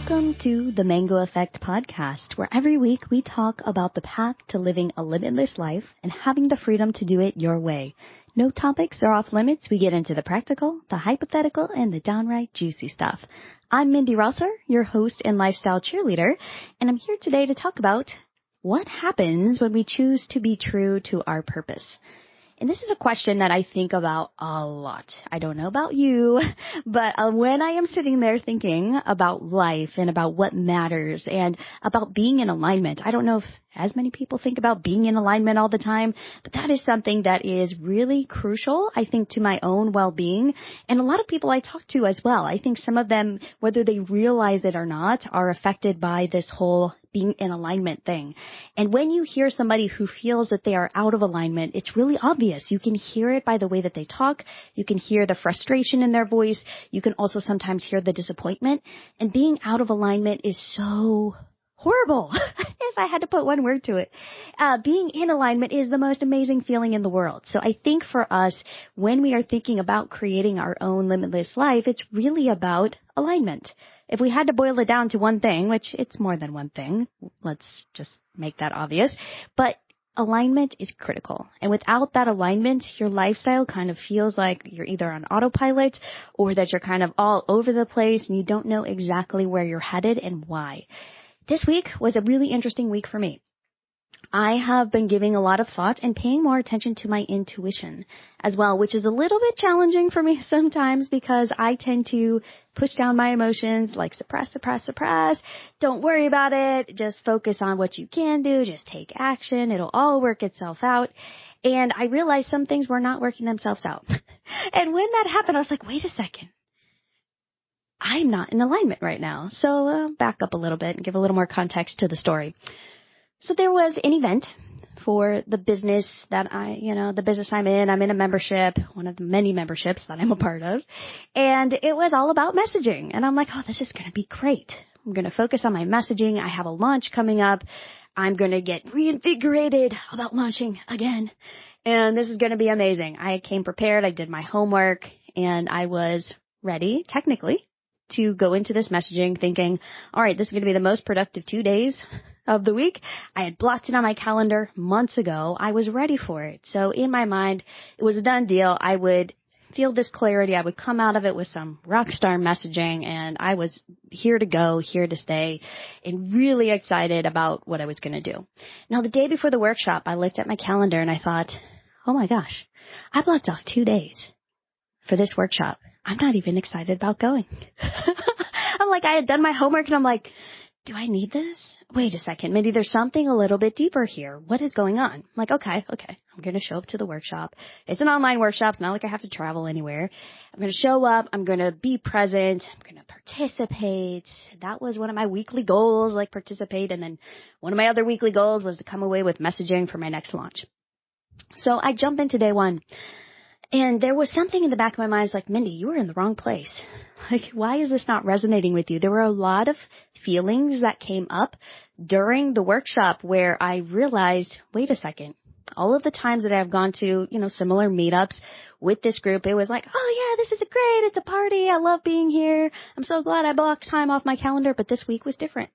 Welcome to the Mango Effect podcast, where every week we talk about the path to living a limitless life and having the freedom to do it your way. No topics are off limits. We get into the practical, the hypothetical, and the downright juicy stuff. I'm Mindy Rosser, your host and lifestyle cheerleader, and I'm here today to talk about what happens when we choose to be true to our purpose. And this is a question that I think about a lot. I don't know about you, but when I am sitting there thinking about life and about what matters and about being in alignment, I don't know if as many people think about being in alignment all the time, but that is something that is really crucial, I think, to my own well-being. And a lot of people I talk to as well. I think some of them, whether they realize it or not, are affected by this whole being in alignment thing. And when you hear somebody who feels that they are out of alignment, it's really obvious. You can hear it by the way that they talk. You can hear the frustration in their voice. You can also sometimes hear the disappointment. And being out of alignment is so horrible, if I had to put one word to it. Being in alignment is the most amazing feeling in the world. So I think for us, when we are thinking about creating our own limitless life, it's really about alignment. If we had to boil it down to one thing, which it's more than one thing, let's just make that obvious, but alignment is critical. And without that alignment, your lifestyle kind of feels like you're either on autopilot or that you're kind of all over the place and you don't know exactly where you're headed and why. This week was a really interesting week for me. I have been giving a lot of thought and paying more attention to my intuition as well, which is a little bit challenging for me sometimes because I tend to push down my emotions, like suppress. Don't worry about it. Just focus on what you can do. Just take action. It'll all work itself out. And I realized some things were not working themselves out. And when that happened, I was like, wait a second. I'm not in alignment right now. So back up a little bit and give a little more context to the story. So there was an event for the business that the business I'm in a membership, one of the many memberships that I'm a part of. And it was all about messaging. And I'm like, oh, this is going to be great. I'm going to focus on my messaging. I have a launch coming up. I'm going to get reinvigorated about launching again. And this is going to be amazing. I came prepared. I did my homework and I was ready, technically, to go into this messaging thinking, all right, this is going to be the most productive 2 days of the week. I had blocked it on my calendar months ago. I was ready for it. So in my mind, it was a done deal. I would feel this clarity. I would come out of it with some rock star messaging, and I was here to go, here to stay, and really excited about what I was going to do. Now, the day before the workshop, I looked at my calendar and I thought, oh my gosh, I blocked off 2 days for this workshop. I'm not even excited about going. I'm like, I had done my homework and I'm like, do I need this? Wait a second, Mindy, there's something a little bit deeper here. What is going on? I'm like, okay. I'm going to show up to the workshop. It's an online workshop. It's not like I have to travel anywhere. I'm going to show up. I'm going to be present. I'm going to participate. That was one of my weekly goals, like participate. And then one of my other weekly goals was to come away with messaging for my next launch. So I jump into day one. And there was something in the back of my mind. It's like, Mindy, you were in the wrong place. Like, why is this not resonating with you? There were a lot of feelings that came up during the workshop where I realized, wait a second, all of the times that I've gone to, similar meetups with this group, it was like, oh yeah, this is great. It's a party. I love being here. I'm so glad I blocked time off my calendar. But this week was different.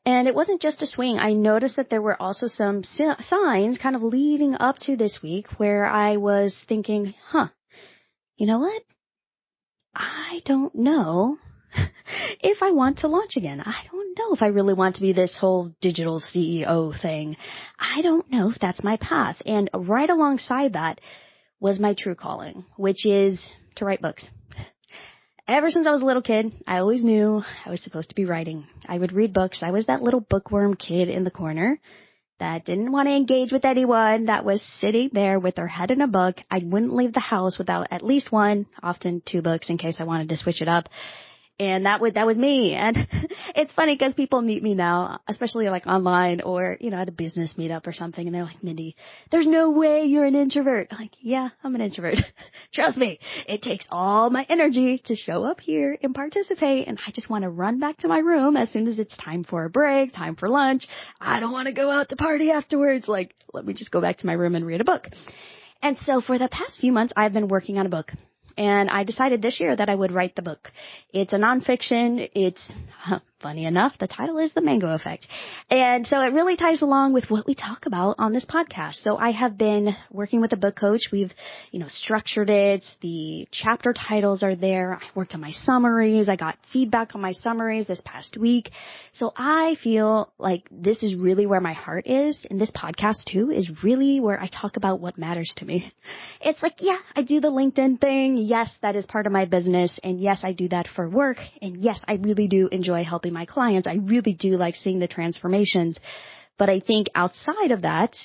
And it wasn't just a swing. I noticed that there were also some signs kind of leading up to this week where I was thinking, you know what? I don't know if I want to launch again. I don't know if I really want to be this whole digital CEO thing. I don't know if that's my path. And right alongside that was my true calling, which is to write books. Ever since I was a little kid, I always knew I was supposed to be writing. I would read books. I was that little bookworm kid in the corner that didn't want to engage with anyone, that was sitting there with their head in a book. I wouldn't leave the house without at least one, often 2 books in case I wanted to switch it up. And that was me. And it's funny because people meet me now, especially like online or, at a business meetup or something. And they're like, Mindy, there's no way you're an introvert. I'm like, yeah, I'm an introvert. Trust me. It takes all my energy to show up here and participate. And I just want to run back to my room as soon as it's time for a break, time for lunch. I don't want to go out to party afterwards. Like, let me just go back to my room and read a book. And so for the past few months, I've been working on a book. And I decided this year that I would write the book. It's a nonfiction. It's funny enough, the title is The Mango Effect. And so it really ties along with what we talk about on this podcast. So I have been working with a book coach. We've, structured it. The chapter titles are there. I worked on my summaries. I got feedback on my summaries this past week. So I feel like this is really where my heart is. And this podcast too is really where I talk about what matters to me. It's like, yeah, I do the LinkedIn thing. Yes, that is part of my business. And yes, I do that for work. And yes, I really do enjoy helping my clients. I really do like seeing the transformations. But I think outside of that,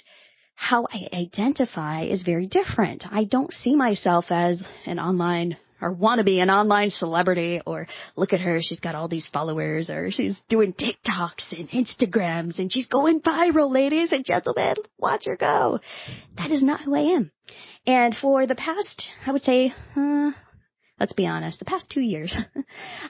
how I identify is very different. I don't see myself as an online or want to be an online celebrity, or look at her, she's got all these followers, or she's doing TikToks and Instagrams and she's going viral, ladies and gentlemen, watch her go. That is not who I am. And for the past, I would say, let's be honest, the past 2 years,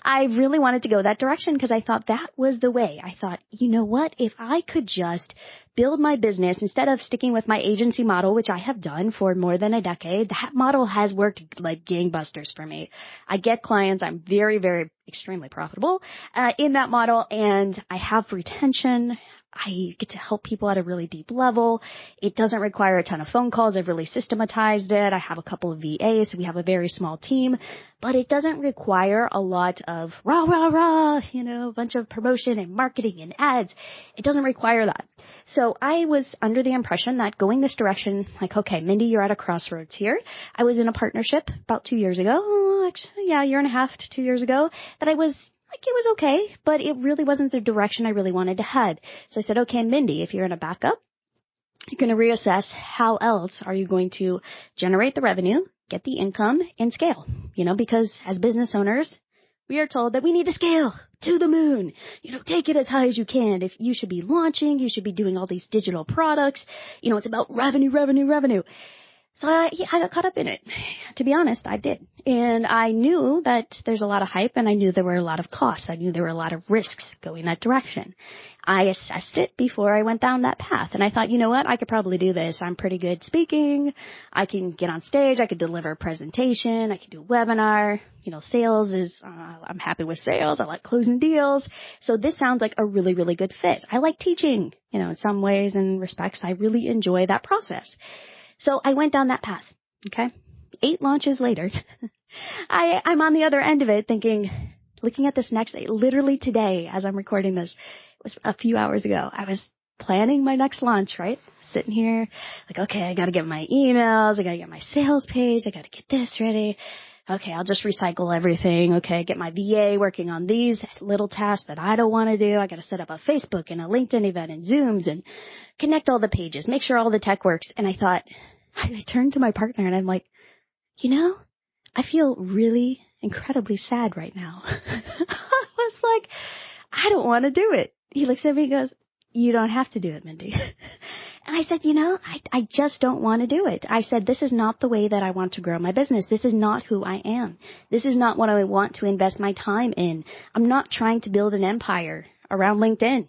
I really wanted to go that direction because I thought that was the way. I thought, you know what, if I could just build my business instead of sticking with my agency model, which I have done for more than a decade, that model has worked like gangbusters for me. I get clients. I'm very, very extremely profitable in that model, and I have retention. I get to help people at a really deep level. It doesn't require a ton of phone calls. I've really systematized it. I have a couple of VAs, so we have a very small team, but it doesn't require a lot of rah, rah, rah, a bunch of promotion and marketing and ads. It doesn't require that. So I was under the impression that going this direction, like, okay, Mindy, you're at a crossroads here. I was in a partnership about 2 years ago, actually, yeah, a year and a half to 2 years ago, that I was like, it was okay, but it really wasn't the direction I really wanted to head. So I said, okay, Mindy, if you're in a backup, you're going to reassess how else are you going to generate the revenue, get the income, and scale, because as business owners, we are told that we need to scale to the moon, take it as high as you can. If you should be launching, you should be doing all these digital products, it's about revenue, revenue, revenue. So I got caught up in it. To be honest, I did. And I knew that there's a lot of hype, and I knew there were a lot of costs. I knew there were a lot of risks going that direction. I assessed it before I went down that path. And I thought, you know what? I could probably do this. I'm pretty good speaking. I can get on stage. I could deliver a presentation. I could do a webinar. Sales is, I'm happy with sales. I like closing deals. So this sounds like a really, really good fit. I like teaching, in some ways and respects. I really enjoy that process. So I went down that path, okay? 8 launches later, I'm on the other end of it thinking, looking at this next, literally today as I'm recording this, it was a few hours ago, I was planning my next launch, right? Sitting here, like, okay, I got to get my emails, I got to get my sales page, I got to get this ready. Okay, I'll just recycle everything. Okay, get my VA working on these little tasks that I don't want to do. I got to set up a Facebook and a LinkedIn event and Zooms and connect all the pages, make sure all the tech works. And I thought, I turned to my partner and I'm like, I feel really incredibly sad right now. I was like, I don't want to do it. He looks at me and goes, you don't have to do it, Mindy. And I said, I just don't want to do it. I said, this is not the way that I want to grow my business. This is not who I am. This is not what I want to invest my time in. I'm not trying to build an empire around LinkedIn.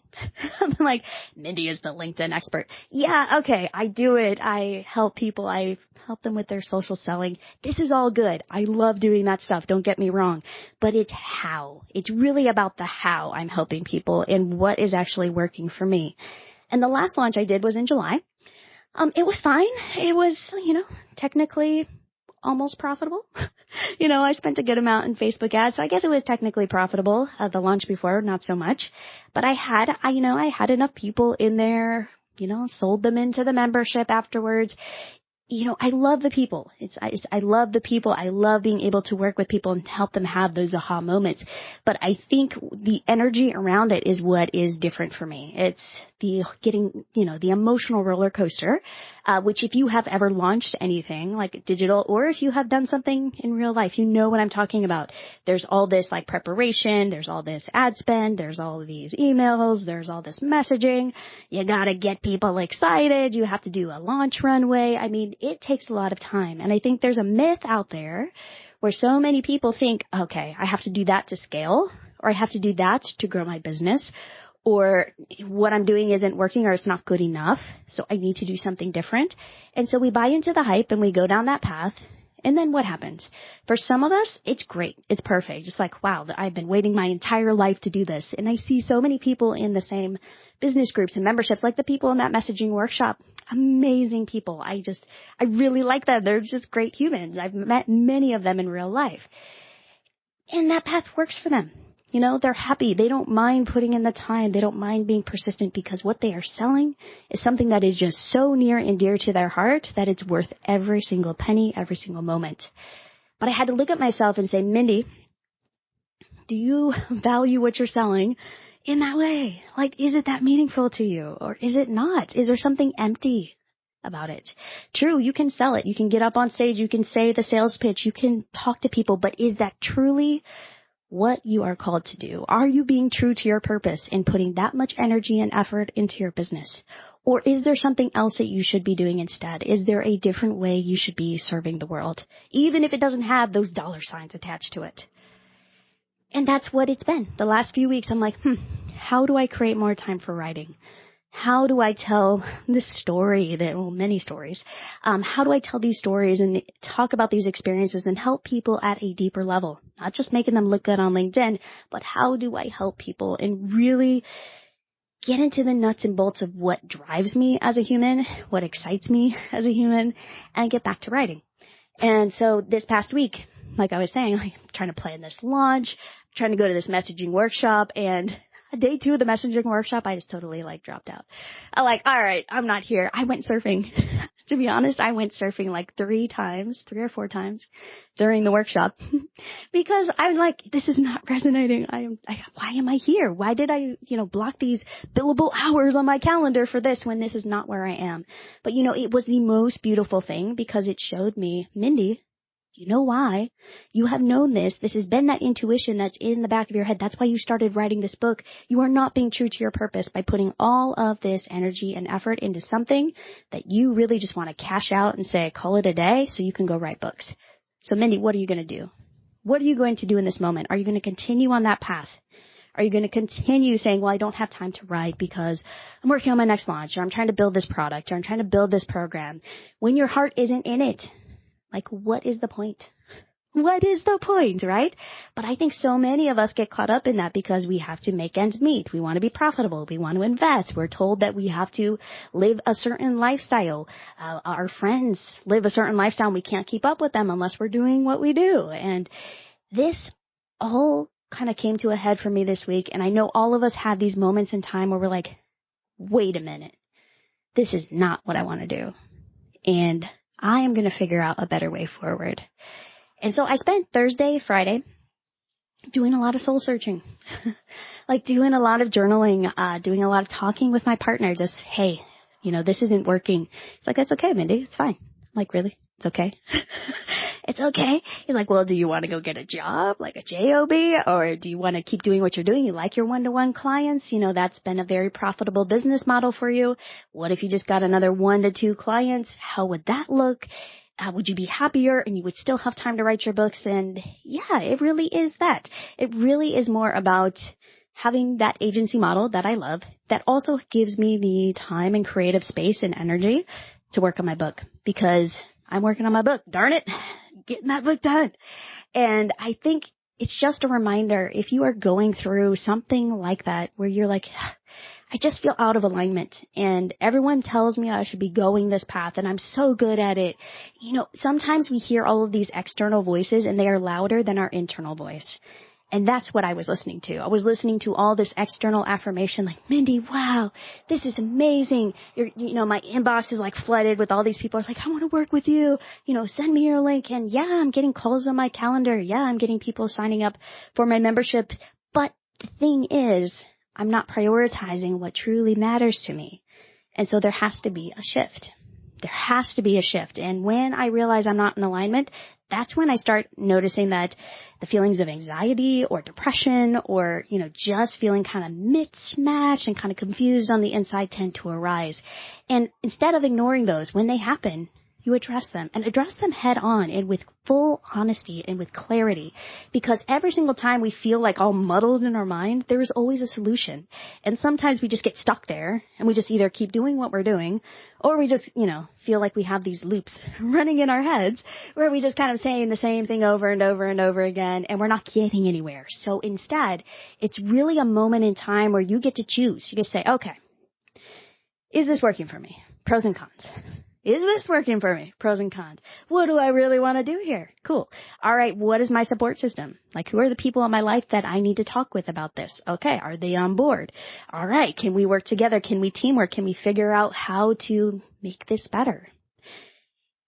I'm like, Mindy is the LinkedIn expert. Yeah, okay, I do it. I help people. I help them with their social selling. This is all good. I love doing that stuff. Don't get me wrong. But it's how. It's really about the how I'm helping people and what is actually working for me. And the last launch I did was in July. It was fine. It was, technically almost profitable. I spent a good amount in Facebook ads, so I guess it was technically profitable. The launch before, not so much. But I had enough people in there, sold them into the membership afterwards. I love the people. I love the people. I love being able to work with people and help them have those aha moments. But I think the energy around it is what is different for me. It's the the emotional roller coaster, which if you have ever launched anything like digital, or if you have done something in real life, you know what I'm talking about. There's all this like preparation. There's all this ad spend. There's all these emails. There's all this messaging. You got to get people excited. You have to do a launch runway. I mean, it takes a lot of time. And I think there's a myth out there where so many people think, okay, I have to do that to scale, or I have to do that to grow my business, or what I'm doing isn't working, or it's not good enough, so I need to do something different. And so we buy into the hype and we go down that path. And then what happens? For some of us, it's great. It's perfect. It's like, wow, I've been waiting my entire life to do this. And I see so many people in the same business groups and memberships, like the people in that messaging workshop. Amazing people. I really like them. They're just great humans. I've met many of them in real life. And that path works for them. They're happy. They don't mind putting in the time. They don't mind being persistent because what they are selling is something that is just so near and dear to their heart that it's worth every single penny, every single moment. But I had to look at myself and say, Mindy, do you value what you're selling in that way? Like, is it that meaningful to you or is it not? Is there something empty about it? True, you can sell it. You can get up on stage. You can say the sales pitch. You can talk to people. But is that truly what you are called to do? Are you being true to your purpose in putting that much energy and effort into your business? Or is there something else that you should be doing instead? Is there a different way you should be serving the world, even if it doesn't have those dollar signs attached to it? And that's what it's been. The last few weeks, I'm like, how do I create more time for writing? How do I tell this story, many stories? How do I tell these stories and talk about these experiences and help people at a deeper level? Not just making them look good on LinkedIn, but how do I help people and really get into the nuts and bolts of what drives me as a human, what excites me as a human, and get back to writing. And so this past week, like I was saying, I'm trying to plan this launch, trying to go to this messaging workshop, and day 2 of the messaging workshop, I just totally dropped out. I'm like, all right, I'm not here. I went surfing. To be honest, I went surfing 3 or 4 times during the workshop because I'm like, this is not resonating. Why am I here? Why did I, block these billable hours on my calendar for this when this is not where I am? But it was the most beautiful thing because it showed me, Mindy, you know why? You have known this. This has been that intuition that's in the back of your head. That's why you started writing this book. You are not being true to your purpose by putting all of this energy and effort into something that you really just want to cash out and say, call it a day so you can go write books. So Mindy, what are you going to do? What are you going to do in this moment? Are you going to continue on that path? Are you going to continue saying, well, I don't have time to write because I'm working on my next launch, or I'm trying to build this product, or I'm trying to build this program, when your heart isn't in it? What is the point? What is the point, right? But I think so many of us get caught up in that because we have to make ends meet. We want to be profitable. We want to invest. We're told that we have to live a certain lifestyle. Our friends live a certain lifestyle and we can't keep up with them unless we're doing what we do. And this all kind of came to a head for me this week. And I know all of us have these moments in time where we're like, wait a minute. This is not what I want to do. And I am going to figure out a better way forward. And so I spent Thursday, Friday doing a lot of soul searching, doing a lot of journaling, doing a lot of talking with my partner. Just, hey, this isn't working. It's like, that's okay, Mindy. It's fine. I'm like, really? It's okay. It's okay. He's like, well, do you want to go get a job, like a job, or do you want to keep doing what you're doing? You like your one-to-one clients? That's been a very profitable business model for you. What if you just got another 1 to 2 clients? How would that look? Would you be happier and you would still have time to write your books? And yeah, it really is that. It really is more about having that agency model that I love that also gives me the time and creative space and energy to work on my book, because I'm working on my book. Darn it, getting that book done. And I think it's just a reminder, if you are going through something like that where you're like, I just feel out of alignment and everyone tells me I should be going this path and I'm so good at it. Sometimes we hear all of these external voices and they are louder than our internal voice. And that's what I was listening to. I was listening to all this external affirmation like, Mindy, wow, this is amazing. My inbox is flooded with all these people. It's like, I want to work with you. Send me your link. And yeah, I'm getting calls on my calendar. Yeah, I'm getting people signing up for my membership. But the thing is, I'm not prioritizing what truly matters to me. And so there has to be a shift. There has to be a shift. And when I realize I'm not in alignment, that's when I start noticing that the feelings of anxiety or depression or, just feeling kind of mismatched and kind of confused on the inside tend to arise. And instead of ignoring those when they happen, You address them and address them head on and with full honesty and with clarity, because every single time we feel like all muddled in our mind, there is always a solution. And sometimes we just get stuck there and we just either keep doing what we're doing, or we just, feel like we have these loops running in our heads where we just kind of saying the same thing over and over and over again, and we're not getting anywhere. So instead, it's really a moment in time where you get to choose. You get to say, okay, is this working for me? Pros and cons. Is this working for me? Pros and cons. What do I really want to do here? Cool. All right. What is my support system? Like, who are the people in my life that I need to talk with about this? Okay. Are they on board? All right. Can we work together? Can we teamwork? Can we figure out how to make this better?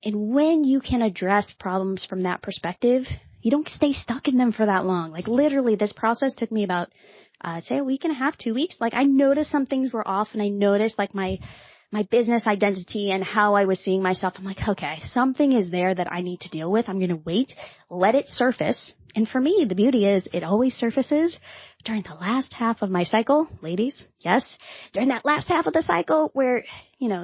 And when you can address problems from that perspective, you don't stay stuck in them for that long. Like, literally, this process took me about, I'd say a week and a half, 2 weeks. Like, I noticed some things were off, and I noticed like my business identity and how I was seeing myself. I'm like, okay, something is there that I need to deal with. I'm going to wait, let it surface. And for me, the beauty is it always surfaces during the last half of my cycle. Ladies, yes, during that last half of the cycle where,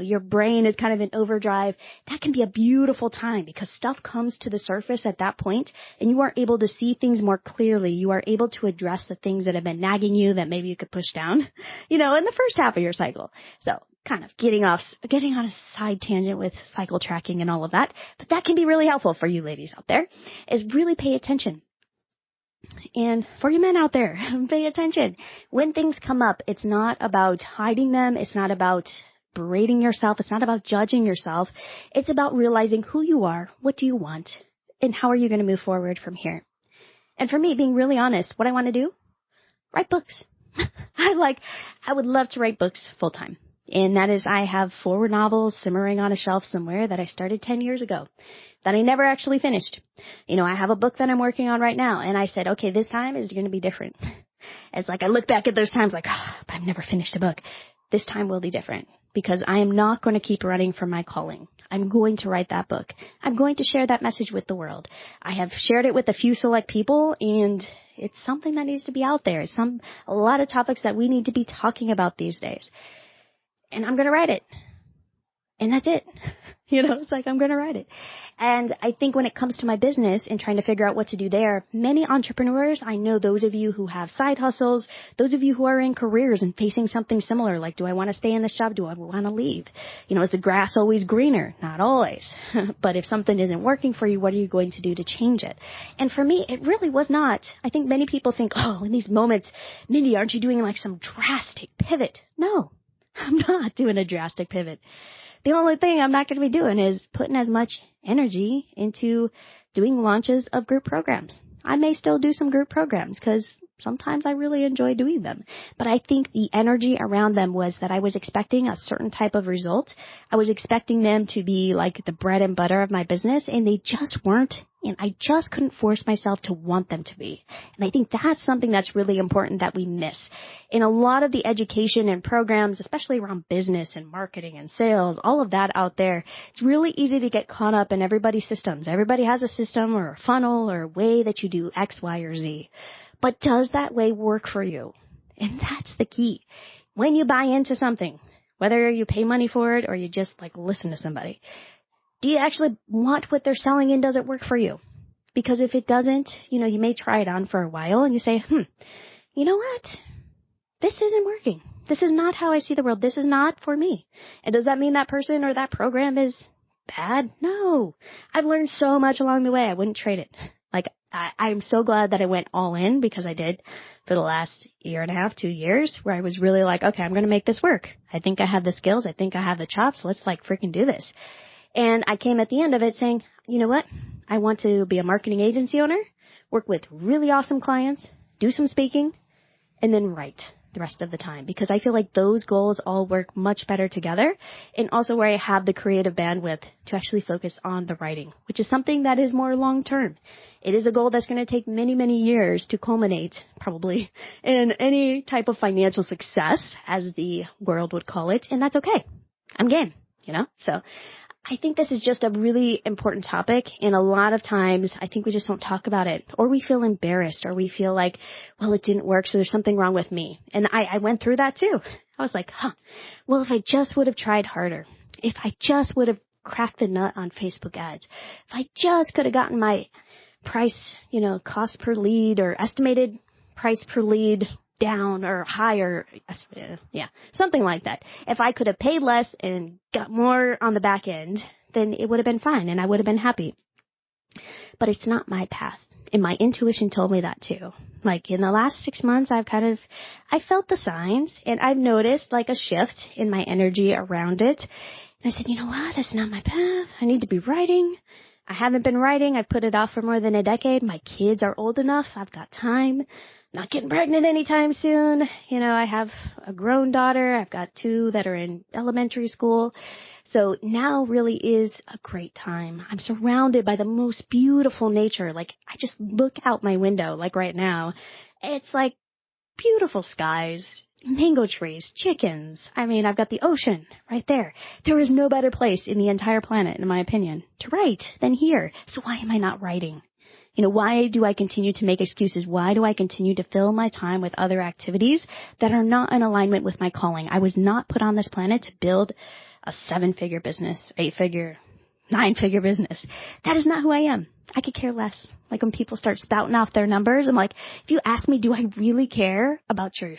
your brain is kind of in overdrive. That can be a beautiful time because stuff comes to the surface at that point and you are able to see things more clearly. You are able to address the things that have been nagging you that maybe you could push down, in the first half of your cycle. So kind of getting on a side tangent with cycle tracking and all of that, but that can be really helpful for you ladies out there, is really pay attention. And for you men out there, pay attention. When things come up, it's not about hiding them. It's not about berating yourself. It's not about judging yourself. It's about realizing who you are, what do you want, and how are you going to move forward from here. And for me, being really honest, what I want to do, write books. I would love to write books full time. And that is, I have 4 novels simmering on a shelf somewhere that I started 10 years ago that I never actually finished. I have a book that I'm working on right now. And I said, okay, this time is going to be different. It's like I look back at those times like, but I've never finished a book. This time will be different because I am not going to keep running from my calling. I'm going to write that book. I'm going to share that message with the world. I have shared it with a few select people, and it's something that needs to be out there. It's a lot of topics that we need to be talking about these days. And I'm going to write it. And that's it. It's like I'm going to write it. And I think when it comes to my business and trying to figure out what to do there, many entrepreneurs, I know those of you who have side hustles, those of you who are in careers and facing something similar, like, do I want to stay in this job? Do I want to leave? Is the grass always greener? Not always. But if something isn't working for you, what are you going to do to change it? And for me, it really was not. I think many people think, oh, in these moments, Mindy, aren't you doing like some drastic pivot? No, I'm not doing a drastic pivot. The only thing I'm not going to be doing is putting as much energy into doing launches of group programs. I may still do some group programs because sometimes I really enjoy doing them. But I think the energy around them was that I was expecting a certain type of result. I was expecting them to be like the bread and butter of my business, and they just weren't. And I just couldn't force myself to want them to be. And I think that's something that's really important that we miss. In a lot of the education and programs, especially around business and marketing and sales, all of that out there, it's really easy to get caught up in everybody's systems. Everybody has a system or a funnel or a way that you do X, Y, or Z. But does that way work for you? And that's the key. When you buy into something, whether you pay money for it or you just listen to somebody, do you actually want what they're selling and does it work for you? Because if it doesn't, you may try it on for a while and you say, you know what? This isn't working. This is not how I see the world. This is not for me. And does that mean that person or that program is bad? No. I've learned so much along the way. I wouldn't trade it. I'm so glad that I went all in, because I did for the last 1.5 to 2 years, where I was really like, okay, I'm going to make this work. I think I have the skills. I think I have the chops. Let's freaking do this. And I came at the end of it saying, you know what? I want to be a marketing agency owner, work with really awesome clients, do some speaking, and then write the rest of the time, because I feel like those goals all work much better together, and also where I have the creative bandwidth to actually focus on the writing, which is something that is more long term. It is a goal that's going to take many, many years to culminate, probably, in any type of financial success, as the world would call it, and that's okay. I'm game, So I think this is just a really important topic, and a lot of times I think we just don't talk about it, or we feel embarrassed, or we feel like, well, it didn't work, so there's something wrong with me. And I went through that too. I was like, well, if I just would have tried harder, if I just would have cracked the nut on Facebook ads. If I just could have gotten my price, cost per lead or estimated price per lead down or higher, something like that. If I could have paid less and got more on the back end, then it would have been fine and I would have been happy. But it's not my path. And my intuition told me that too. Like in the last 6 months, I felt the signs and I've noticed like a shift in my energy around it. And I said, you know what? That's not my path. I need to be writing. I haven't been writing. I've put it off for more than a decade. My kids are old enough. I've got time. Not getting pregnant anytime soon. I have a grown daughter. I've got 2 that are in elementary school. So now really is a great time. I'm surrounded by the most beautiful nature. Like I just look out my window, like right now. It's like beautiful skies, mango trees, chickens. I mean, I've got the ocean right there. There is no better place in the entire planet, in my opinion, to write than here. So why am I not writing? Why do I continue to make excuses? Why do I continue to fill my time with other activities that are not in alignment with my calling? I was not put on this planet to build a 7-figure business, 8-figure, 9-figure business. That is not who I am. I could care less. Like when people start spouting off their numbers, I'm like, if you ask me, do I really care about your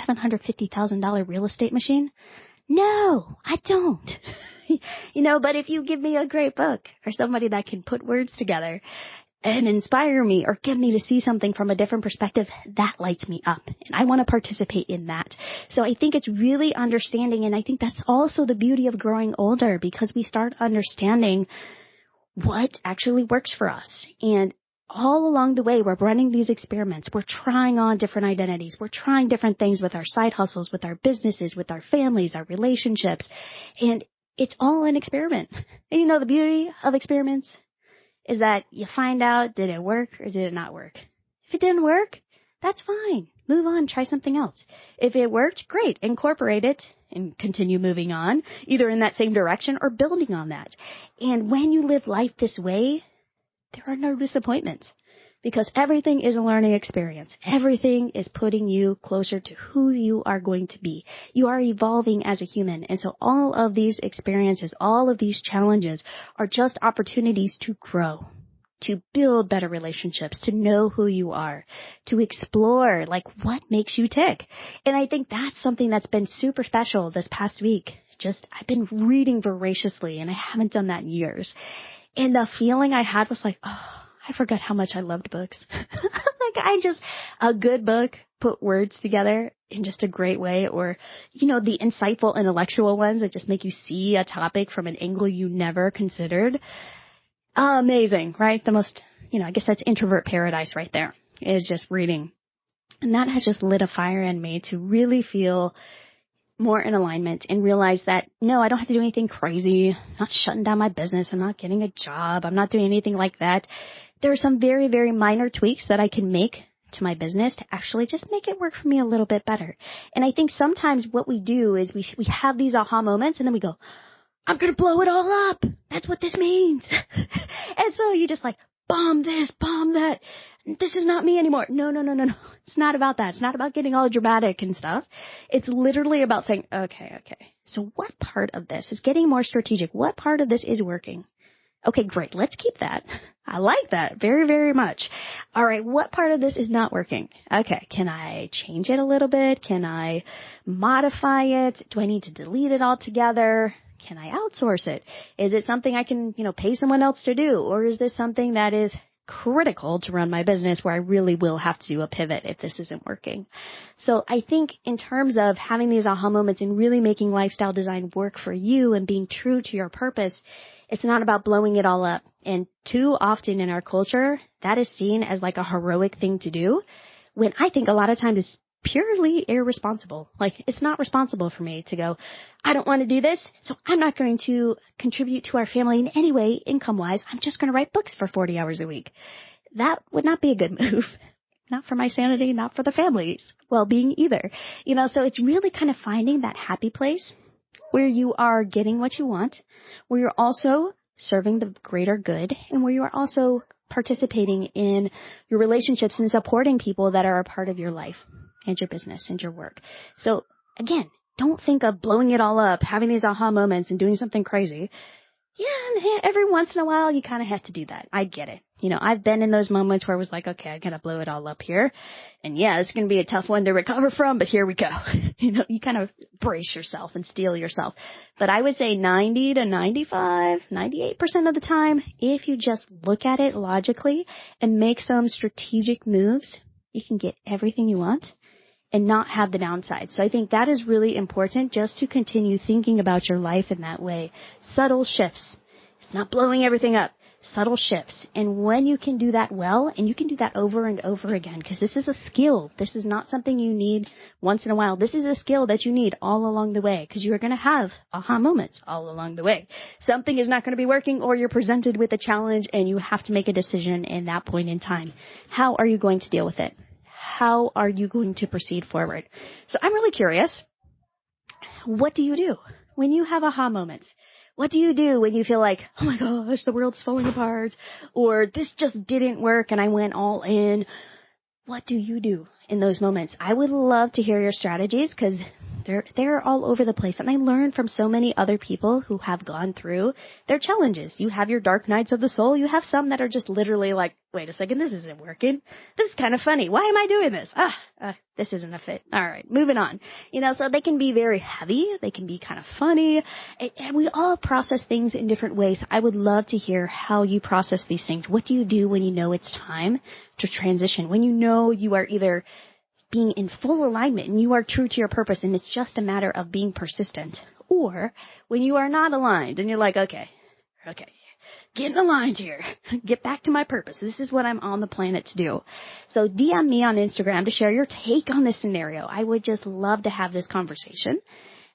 $750,000 real estate machine? No, I don't. But if you give me a great book or somebody that can put words together and inspire me or get me to see something from a different perspective, that lights me up. And I want to participate in that. So I think it's really understanding. And I think that's also the beauty of growing older, because we start understanding what actually works for us. And all along the way, we're running these experiments. We're trying on different identities. We're trying different things with our side hustles, with our businesses, with our families, our relationships. And it's all an experiment. And the beauty of experiments is that you find out, did it work or did it not work? If it didn't work, that's fine. Move on, try something else. If it worked, great. Incorporate it and continue moving on, either in that same direction or building on that. And when you live life this way, there are no disappointments, because everything is a learning experience. Everything is putting you closer to who you are going to be. You are evolving as a human. And so all of these experiences, all of these challenges are just opportunities to grow, to build better relationships, to know who you are, to explore like what makes you tick. And I think that's something that's been super special this past week. I've been reading voraciously and I haven't done that in years. And the feeling I had was like, oh, I forgot how much I loved books. A good book put words together in just a great way, or, the insightful intellectual ones that just make you see a topic from an angle you never considered. Amazing, right? The most, I guess that's introvert paradise right there, is just reading. And that has just lit a fire in me to really feel more in alignment and realize that, no, I don't have to do anything crazy. I'm not shutting down my business. I'm not getting a job. I'm not doing anything like that. There are some very, very minor tweaks that I can make to my business to actually just make it work for me a little bit better. And I think sometimes what we do is we have these aha moments and then we go, I'm going to blow it all up. That's what this means. And so you just like, bomb this, bomb that. This is not me anymore. No. It's not about that. It's not about getting all dramatic and stuff. It's literally about saying, okay. So what part of this is getting more strategic? What part of this is working? Okay, great. Let's keep that. I like that very, very much. All right. What part of this is not working? Okay. Can I change it a little bit? Can I modify it? Do I need to delete it altogether? Can I outsource it? Is it something I can, pay someone else to do? Or is this something that is critical to run my business where I really will have to do a pivot if this isn't working? So I think in terms of having these aha moments and really making lifestyle design work for you and being true to your purpose, it's not about blowing it all up. And too often in our culture, that is seen as like a heroic thing to do, when I think a lot of times it's purely irresponsible. Like, it's not responsible for me to go, I don't want to do this, so I'm not going to contribute to our family in any way, income-wise. I'm just going to write books for 40 hours a week. That would not be a good move. Not for my sanity, not for the family's well-being either. So it's really kind of finding that happy place where you are getting what you want, where you're also serving the greater good, and where you are also participating in your relationships and supporting people that are a part of your life and your business and your work. So again, don't think of blowing it all up, having these aha moments and doing something crazy. Yeah, every once in a while, you kind of have to do that. I get it. I've been in those moments where I was like, okay, I gotta blow it all up here. And yeah, it's going to be a tough one to recover from, but here we go. You kind of brace yourself and steel yourself. But I would say 90 to 95, 98% of the time, if you just look at it logically and make some strategic moves, you can get everything you want and not have the downside. So I think that is really important, just to continue thinking about your life in that way. Subtle shifts. It's not blowing everything up. Subtle shifts. And when you can do that well, and you can do that over and over again, because this is a skill. This is not something you need once in a while. This is a skill that you need all along the way, because you are going to have aha moments all along the way. Something is not going to be working, or you're presented with a challenge and you have to make a decision in that point in time. How are you going to deal with it? How are you going to proceed forward? So I'm really curious. What do you do when you have aha moments? What do you do when you feel like, oh my gosh, the world's falling apart, or this just didn't work and I went all in? What do you do in those moments? I would love to hear your strategies, because they're all over the place. And I learned from so many other people who have gone through their challenges. You have your dark nights of the soul. You have some that are just literally like, wait a second, this isn't working. This is kind of funny. Why am I doing this? This isn't a fit. All right, moving on. So they can be very heavy. They can be kind of funny. And we all process things in different ways. I would love to hear how you process these things. What do you do when you know it's time to transition? When you know you are either being in full alignment and you are true to your purpose and it's just a matter of being persistent, or when you are not aligned and you're like, okay, getting aligned here, get back to my purpose. This is what I'm on the planet to do. So DM me on Instagram to share your take on this scenario. I would just love to have this conversation.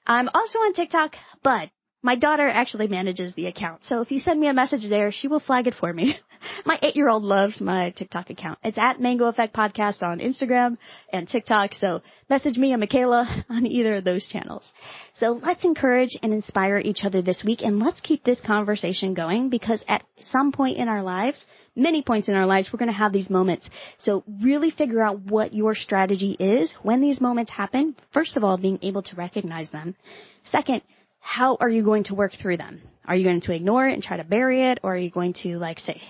I'm also on TikTok, but my daughter actually manages the account. So if you send me a message there, she will flag it for me. My 8-year-old loves my TikTok account. It's at Mango Effect Podcast on Instagram and TikTok. So message me and Michaela on either of those channels. So let's encourage and inspire each other this week, and let's keep this conversation going, because at some point in our lives, many points in our lives, we're going to have these moments. So really figure out what your strategy is when these moments happen. First of all, being able to recognize them. Second, how are you going to work through them? Are you going to ignore it and try to bury it? Or are you going to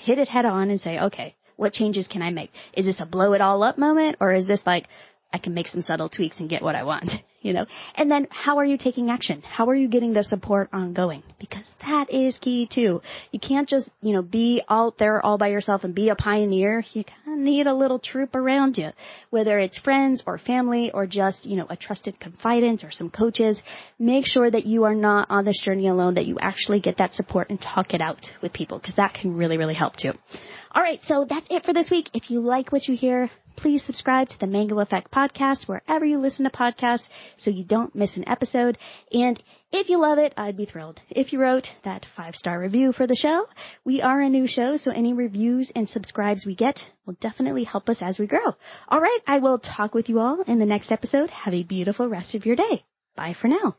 hit it head on and say, okay, what changes can I make? Is this a blow it all up moment? Or is this like, I can make some subtle tweaks and get what I want, And then how are you taking action? How are you getting the support ongoing? Because that is key too. You can't just, be out there all by yourself and be a pioneer. You kind of need a little troop around you, whether it's friends or family or just, a trusted confidant or some coaches. Make sure that you are not on this journey alone, that you actually get that support and talk it out with people, because that can really, really help too. All right. So that's it for this week. If you like what you hear, please subscribe to the Mango Effect Podcast wherever you listen to podcasts so you don't miss an episode. And if you love it, I'd be thrilled if you wrote that 5-star review for the show. We are a new show, so any reviews and subscribes we get will definitely help us as we grow. All right, I will talk with you all in the next episode. Have a beautiful rest of your day. Bye for now.